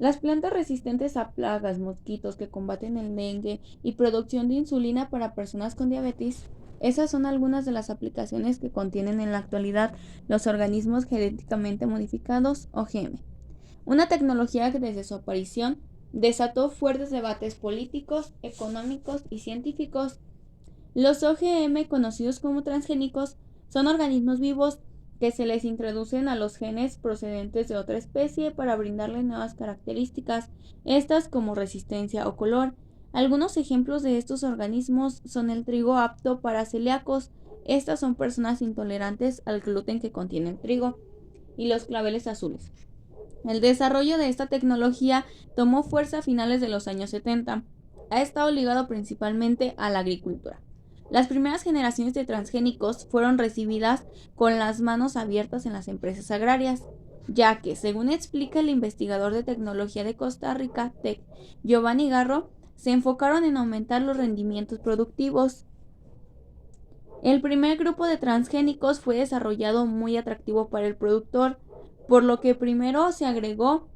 Las plantas resistentes a plagas, mosquitos que combaten el dengue y producción de insulina para personas con diabetes. Esas son algunas de las aplicaciones que contienen en la actualidad los organismos genéticamente modificados o GM. Una tecnología que desde su aparición desató fuertes debates políticos, económicos y científicos. Los OGM, conocidos como transgénicos, son organismos vivos que se les introducen a los genes procedentes de otra especie para brindarle nuevas características, estas como resistencia o color. Algunos ejemplos de estos organismos son el trigo apto para celíacos, estas son personas intolerantes al gluten que contiene el trigo, y los claveles azules. El desarrollo de esta tecnología tomó fuerza a finales de los años 70. Ha estado ligado principalmente a la agricultura. Las primeras generaciones de transgénicos fueron recibidas con las manos abiertas en las empresas agrarias, ya que, según explica el investigador de tecnología de Costa Rica, TEC, Giovanni Garro, se enfocaron en aumentar los rendimientos productivos. El primer grupo de transgénicos fue desarrollado muy atractivo para el productor, por lo que primero se agregó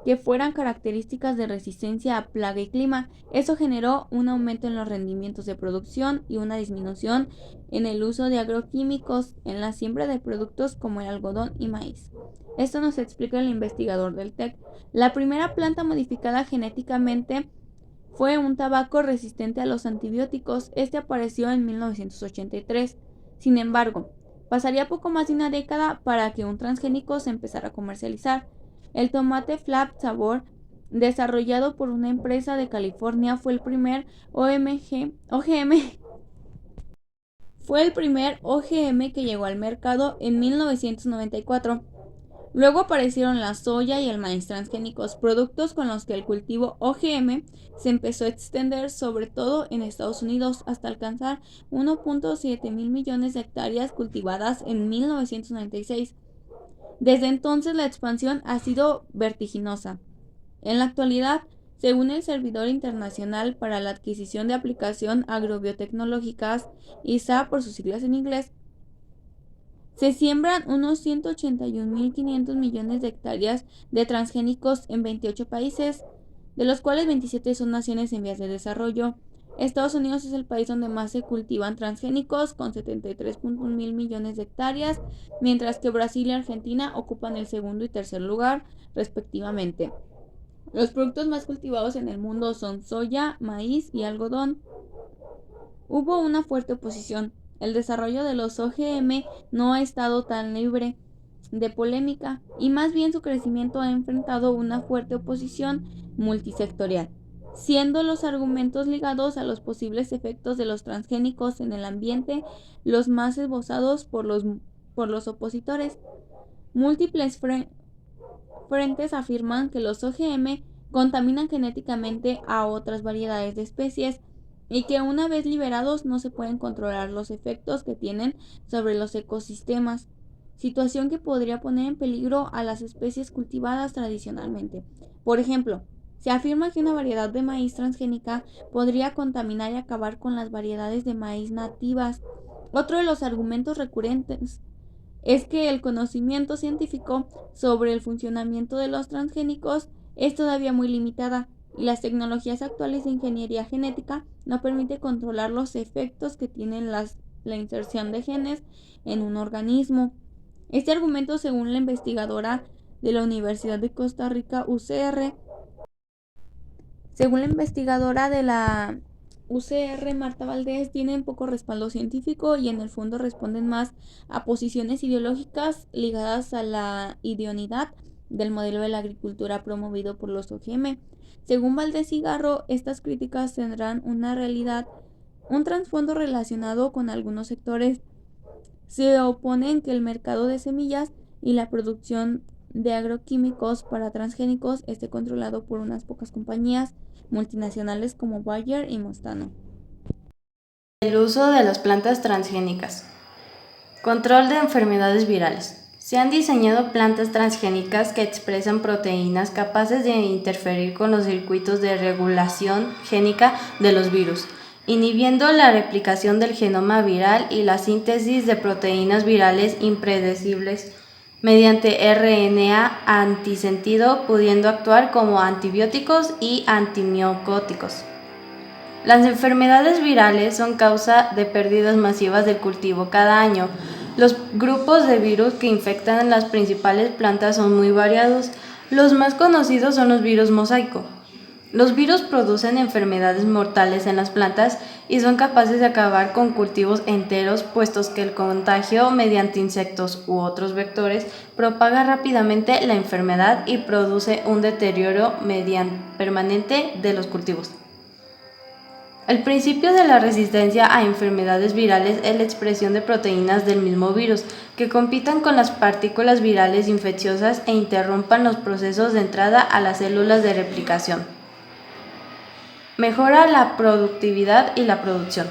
que fueran características de resistencia a plaga y clima. Eso generó un aumento en los rendimientos de producción y una disminución en el uso de agroquímicos en la siembra de productos como el algodón y maíz. Esto nos explica el investigador del TEC. La primera planta modificada genéticamente fue un tabaco resistente a los antibióticos. Este apareció en 1983. Sin embargo, pasaría poco más de una década para que un transgénico se empezara a comercializar. El tomate Flap Sabor, desarrollado por una empresa de California, fue el primer OGM fue el primer OGM que llegó al mercado en 1994. Luego aparecieron la soya y el maíz transgénicos, productos con los que el cultivo OGM se empezó a extender sobre todo en Estados Unidos hasta alcanzar 1.7 mil millones de hectáreas cultivadas en 1996. Desde entonces la expansión ha sido vertiginosa. En la actualidad, según el Servidor Internacional para la Adquisición de Aplicación Agrobiotecnológicas, ISA por sus siglas en inglés, se siembran unos 181.500 millones de hectáreas de transgénicos en 28 países, de los cuales 27 son naciones en vías de desarrollo. Estados Unidos es el país donde más se cultivan transgénicos, con 73.1 mil millones de hectáreas, mientras que Brasil y Argentina ocupan el segundo y tercer lugar, respectivamente. Los productos más cultivados en el mundo son soya, maíz y algodón. Hubo una fuerte oposición. El desarrollo de los OGM no ha estado tan libre de polémica y más bien su crecimiento ha enfrentado una fuerte oposición multisectorial, siendo los argumentos ligados a los posibles efectos de los transgénicos en el ambiente los más esbozados por los opositores. Múltiples frentes afirman que los OGM contaminan genéticamente a otras variedades de especies y que una vez liberados no se pueden controlar los efectos que tienen sobre los ecosistemas, situación que podría poner en peligro a las especies cultivadas tradicionalmente. Por ejemplo, se afirma que una variedad de maíz transgénica podría contaminar y acabar con las variedades de maíz nativas. Otro de los argumentos recurrentes es que el conocimiento científico sobre el funcionamiento de los transgénicos es todavía muy limitada y las tecnologías actuales de ingeniería genética no permiten controlar los efectos que tienen la inserción de genes en un organismo. Este argumento, según la investigadora de la Universidad de Costa Rica, UCR, según la investigadora de la UCR, Marta Valdés, tienen poco respaldo científico y en el fondo responden más a posiciones ideológicas ligadas a la idoneidad del modelo de la agricultura promovido por los OGM. Según Valdés y Garro, estas críticas tendrán una realidad, un trasfondo relacionado con algunos sectores. Se oponen que el mercado de semillas y la producción de agroquímicos para transgénicos esté controlado por unas pocas compañías multinacionales como Bayer y Monsanto. El uso de las plantas transgénicas. Control de enfermedades virales. Se han diseñado plantas transgénicas que expresan proteínas capaces de interferir con los circuitos de regulación génica de los virus, inhibiendo la replicación del genoma viral y la síntesis de proteínas virales impredecibles mediante RNA antisentido, pudiendo actuar como antibióticos y antimiocóticos. Las enfermedades virales son causa de pérdidas masivas del cultivo cada año. Los grupos de virus que infectan las principales plantas son muy variados. Los más conocidos son los virus mosaico. Los virus producen enfermedades mortales en las plantas y son capaces de acabar con cultivos enteros, puesto que el contagio mediante insectos u otros vectores propaga rápidamente la enfermedad y produce un deterioro permanente de los cultivos. El principio de la resistencia a enfermedades virales es la expresión de proteínas del mismo virus que compitan con las partículas virales infecciosas e interrumpan los procesos de entrada a las células de replicación. Mejora la productividad y la producción.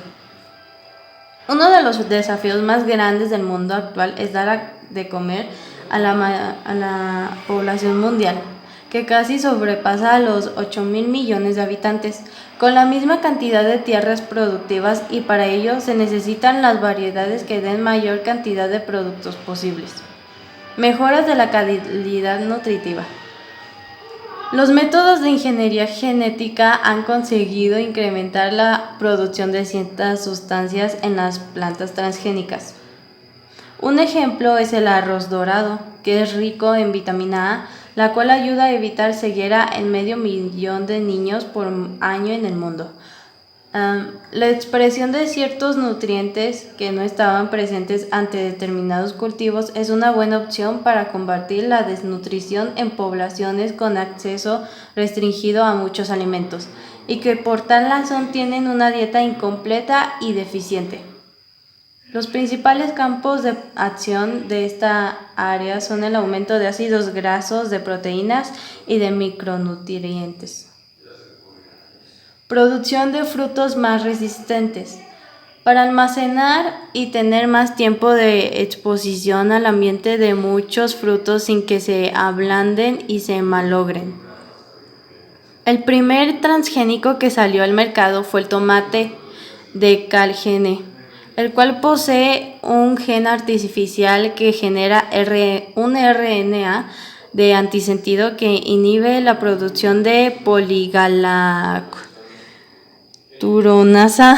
Uno de los desafíos más grandes del mundo actual es dar de comer a la población mundial, que casi sobrepasa a los 8.000 millones de habitantes, con la misma cantidad de tierras productivas, y para ello se necesitan las variedades que den mayor cantidad de productos posibles. Mejoras de la calidad nutritiva. Los métodos de ingeniería genética han conseguido incrementar la producción de ciertas sustancias en las plantas transgénicas. Un ejemplo es el arroz dorado, que es rico en vitamina A, la cual ayuda a evitar ceguera en 500.000 de niños por año en el mundo. La expresión de ciertos nutrientes que no estaban presentes ante determinados cultivos es una buena opción para combatir la desnutrición en poblaciones con acceso restringido a muchos alimentos y que por tal razón tienen una dieta incompleta y deficiente. Los principales campos de acción de esta área son el aumento de ácidos grasos, de proteínas y de micronutrientes. Producción de frutos más resistentes. Para almacenar y tener más tiempo de exposición al ambiente de muchos frutos sin que se ablanden y se malogren. El primer transgénico que salió al mercado fue el tomate de Calgene, el cual posee un gen artificial que genera un RNA de antisentido que inhibe la producción de poligalacturonasa,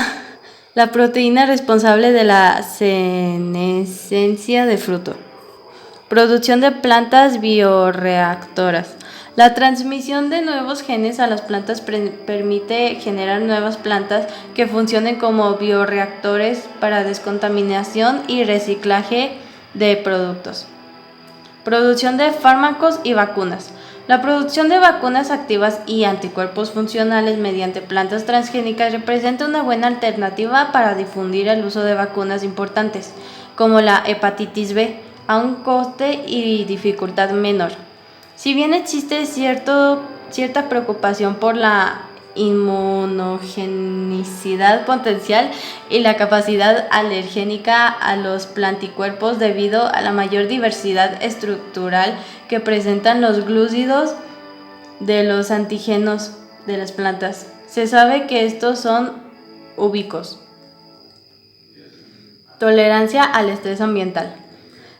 la proteína responsable de la senescencia de fruto. Producción de plantas bioreactoras. La transmisión de nuevos genes a las plantas permite generar nuevas plantas que funcionen como bioreactores para descontaminación y reciclaje de productos. Producción de fármacos y vacunas. La producción de vacunas activas y anticuerpos funcionales mediante plantas transgénicas representa una buena alternativa para difundir el uso de vacunas importantes, como la hepatitis B, a un coste y dificultad menor. Si bien existe cierta preocupación por la inmunogenicidad potencial y la capacidad alergénica a los planticuerpos debido a la mayor diversidad estructural que presentan los glúcidos de los antígenos de las plantas, se sabe que estos son ubicos. Tolerancia al estrés ambiental.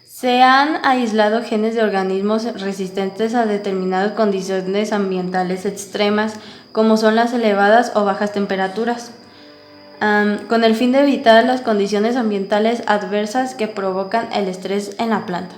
Se han aislado genes de organismos resistentes a determinadas condiciones ambientales extremas, como son las elevadas o bajas temperaturas, con el fin de evitar las condiciones ambientales adversas que provocan el estrés en la planta.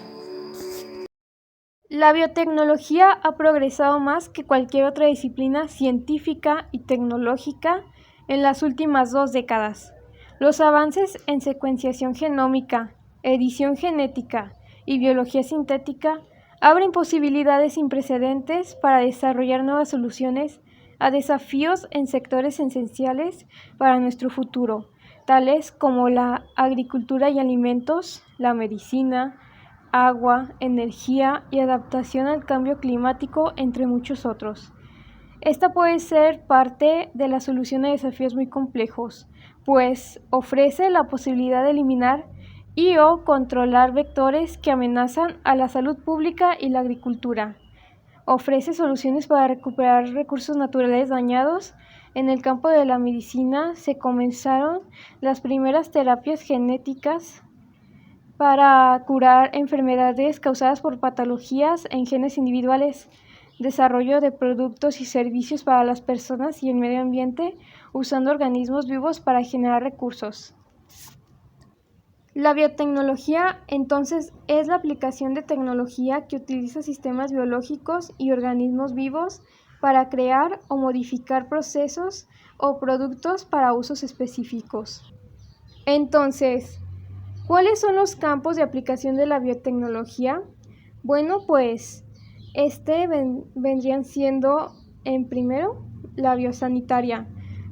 La biotecnología ha progresado más que cualquier otra disciplina científica y tecnológica en las últimas 2 décadas. Los avances en secuenciación genómica, edición genética y biología sintética abren posibilidades sin precedentes para desarrollar nuevas soluciones a desafíos en sectores esenciales para nuestro futuro, tales como la agricultura y alimentos, la medicina, agua, energía y adaptación al cambio climático, entre muchos otros. Esta puede ser parte de la solución a desafíos muy complejos, pues ofrece la posibilidad de eliminar y/o controlar vectores que amenazan a la salud pública y la agricultura. Ofrece soluciones para recuperar recursos naturales dañados. En el campo de la medicina se comenzaron las primeras terapias genéticas para curar enfermedades causadas por patologías en genes individuales, desarrollo de productos y servicios para las personas y el medio ambiente, usando organismos vivos para generar recursos. La biotecnología, entonces, es la aplicación de tecnología que utiliza sistemas biológicos y organismos vivos para crear o modificar procesos o productos para usos específicos. Entonces, ¿cuáles son los campos de aplicación de la biotecnología? Bueno, pues vendrían siendo, en primero, la biosanitaria,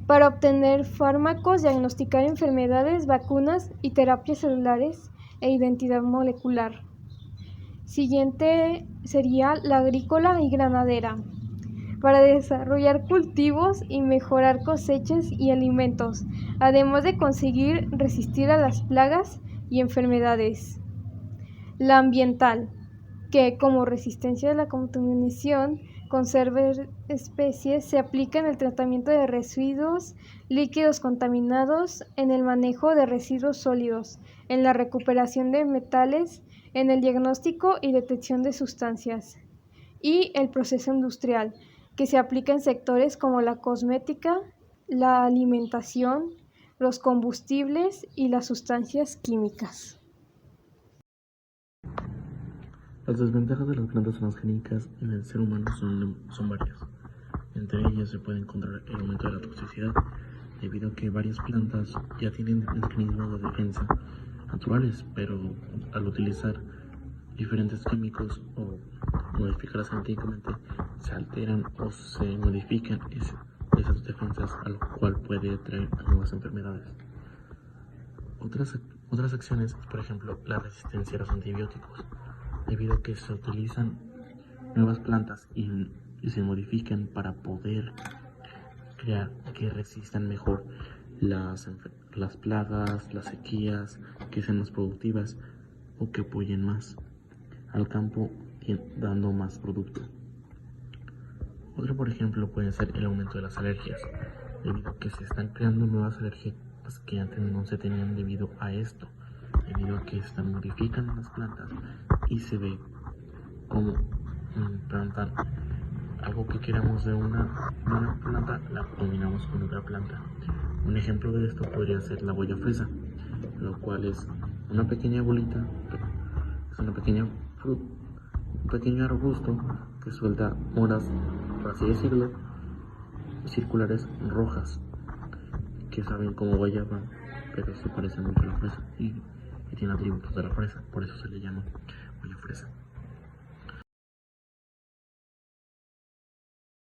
para obtener fármacos, diagnosticar enfermedades, vacunas y terapias celulares e identidad molecular. Siguiente sería la agrícola y ganadera, para desarrollar cultivos y mejorar cosechas y alimentos, además de conseguir resistir a las plagas y enfermedades. La ambiental, que como resistencia a la contaminación, conservar especies, se aplica en el tratamiento de residuos líquidos contaminados, en el manejo de residuos sólidos, en la recuperación de metales, en el diagnóstico y detección de sustancias. Y el proceso industrial, que se aplica en sectores como la cosmética, la alimentación, los combustibles y las sustancias químicas. Las desventajas de las plantas transgénicas en el ser humano son varias. Entre ellas se puede encontrar el aumento de la toxicidad, debido a que varias plantas ya tienen mecanismos de defensa naturales, pero al utilizar diferentes químicos o modificarlas genéticamente, se alteran o se modifican esas defensas, a lo cual puede traer nuevas enfermedades. Otras acciones, por ejemplo, la resistencia a los antibióticos, debido a que se utilizan nuevas plantas y se modifican para poder crear que resistan mejor las plagas, las sequías, que sean más productivas o que apoyen más al campo dando más producto. Otro, por ejemplo, puede ser el aumento de las alergias, debido a que se están creando nuevas alergias que antes no se tenían debido a esto, debido a que se modifican las plantas y se ve como plantar algo que queramos de una planta, la combinamos con otra planta. Un ejemplo de esto podría ser la huella fresa, lo cual es una pequeña bolita, es una pequeña fruta, un pequeño arbusto que suelta moras, por así decirlo, circulares rojas, que saben como guayaba, pero se parecen mucho a la fresa y tiene atributos de la fresa, por eso se le llama huella fresa.